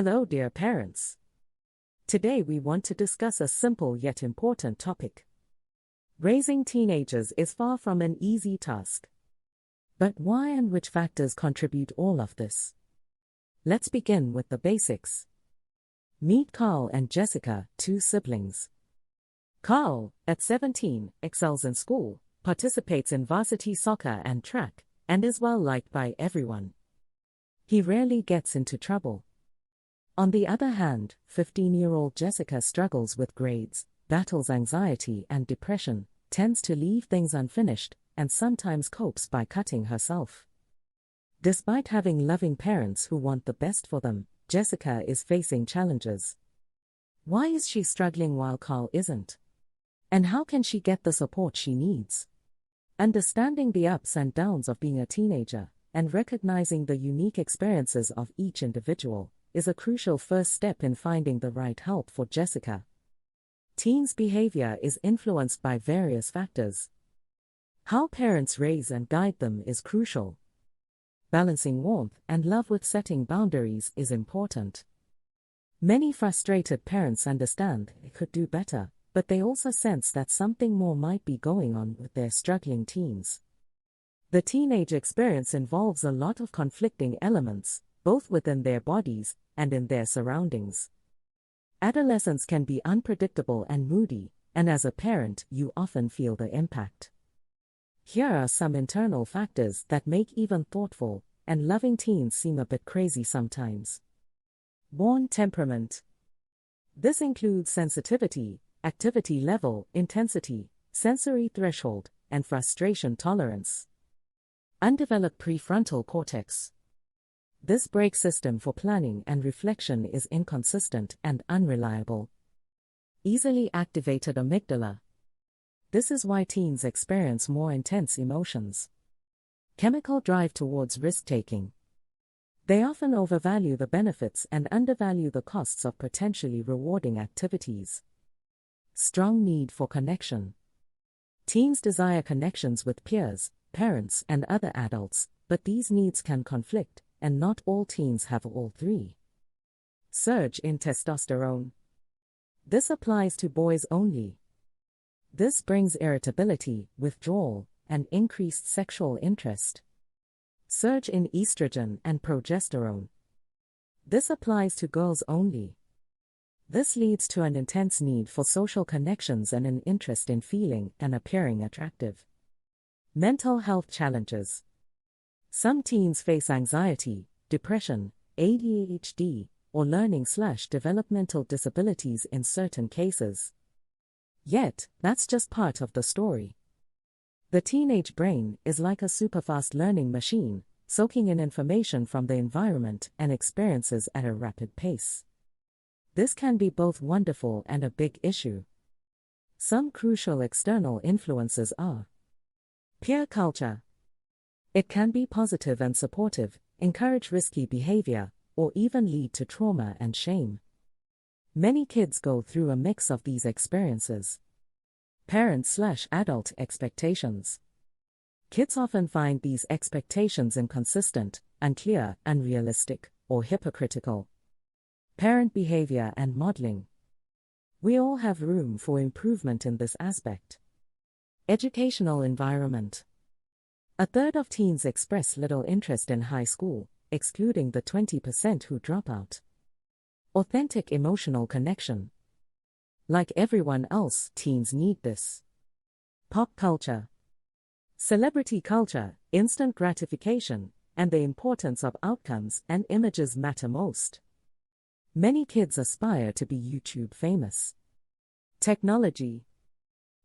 Hello, dear parents. Today we want to discuss a simple yet important topic. Raising teenagers is far from an easy task. But why and which factors contribute all of this? Let's begin with the basics. Meet Carl and Jessica, two siblings. Carl, at 17, excels in school, participates in varsity soccer and track, and is well liked by everyone. He rarely gets into trouble. On the other hand, 15-year-old Jessica struggles with grades, battles anxiety and depression, tends to leave things unfinished, and sometimes copes by cutting herself. Despite having loving parents who want the best for them, Jessica is facing challenges. Why is she struggling while Carl isn't? And how can she get the support she needs? Understanding the ups and downs of being a teenager, and recognizing the unique experiences of each individual, is a crucial first step in finding the right help for Jessica. Teens' behavior is influenced by various factors. How parents raise and guide them is crucial. Balancing warmth and love with setting boundaries is important. Many frustrated parents understand they could do better, but they also sense that something more might be going on with their struggling teens. The teenage experience involves a lot of conflicting elements, both within their bodies and in their surroundings. Adolescence can be unpredictable and moody, and as a parent, you often feel the impact. Here are some internal factors that make even thoughtful and loving teens seem a bit crazy sometimes. 1. Temperament. This includes sensitivity, activity level, intensity, sensory threshold, and frustration tolerance. Undeveloped prefrontal cortex. This brake system for planning and reflection is inconsistent and unreliable. Easily activated amygdala. This is why teens experience more intense emotions. Chemical drive towards risk-taking. They often overvalue the benefits and undervalue the costs of potentially rewarding activities. Strong need for connection. Teens desire connections with peers, parents, and other adults, but these needs can conflict, and not all teens have all three. Surge in testosterone. This applies to boys only. This brings irritability, withdrawal, and increased sexual interest. Surge in estrogen and progesterone. This applies to girls only. This leads to an intense need for social connections and an interest in feeling and appearing attractive. Mental health challenges. Some teens face anxiety, depression, ADHD, or learning/developmental disabilities in certain cases. Yet, that's just part of the story. The teenage brain is like a superfast learning machine, soaking in information from the environment and experiences at a rapid pace. This can be both wonderful and a big issue. Some crucial external influences are peer culture. It can be positive and supportive, encourage risky behavior, or even lead to trauma and shame. Many kids go through a mix of these experiences. Parent/adult expectations. Kids often find these expectations inconsistent, unclear, unrealistic, or hypocritical. Parent behavior and modeling. We all have room for improvement in this aspect. Educational environment. A third of teens express little interest in high school, excluding the 20% who drop out. Authentic emotional connection. Like everyone else, teens need this. Pop culture. Celebrity culture, instant gratification, and the importance of outcomes and images matter most. Many kids aspire to be YouTube famous. Technology.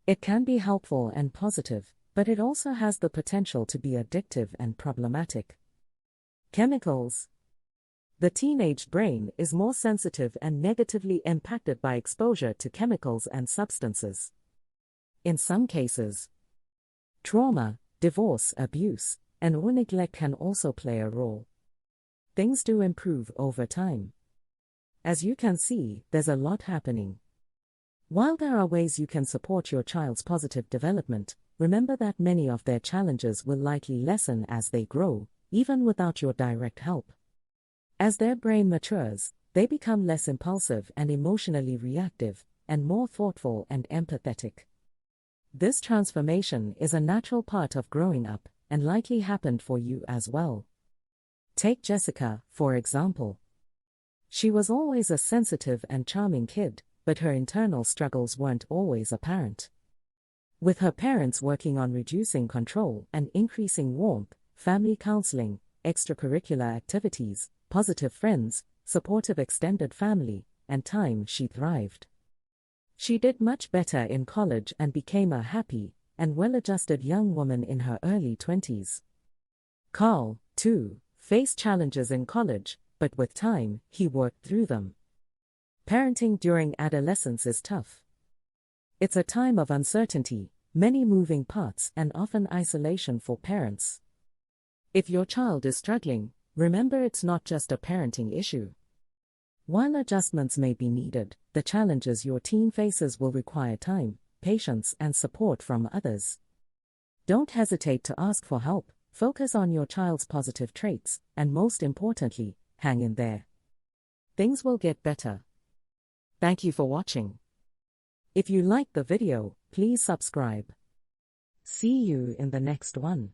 It can be helpful and positive, but it also has the potential to be addictive and problematic. Chemicals. The teenage brain is more sensitive and negatively impacted by exposure to chemicals and substances. In some cases, trauma, divorce, abuse, and/or neglect can also play a role. Things do improve over time. As you can see, there's a lot happening. While there are ways you can support your child's positive development, remember that many of their challenges will likely lessen as they grow, even without your direct help. As their brain matures, They become less impulsive and emotionally reactive, and more thoughtful and empathetic. This transformation is a natural part of growing up, and likely happened for you as well. Take Jessica, for example. She was always a sensitive and charming kid, but her internal struggles weren't always apparent. With her parents working on reducing control and increasing warmth, family counseling, extracurricular activities, positive friends, supportive extended family, and time, she thrived. She did much better in college and became a happy and well-adjusted young woman in her early 20s. Carl, too, faced challenges in college, but with time, he worked through them. Parenting during adolescence is tough. It's a time of uncertainty, many moving parts, and often isolation for parents. If your child is struggling, remember it's not just a parenting issue. While adjustments may be needed, the challenges your teen faces will require time, patience, and support from others. Don't hesitate to ask for help, focus on your child's positive traits, and most importantly, hang in there. Things will get better. Thank you for watching. If you liked the video, please subscribe. See you in the next one.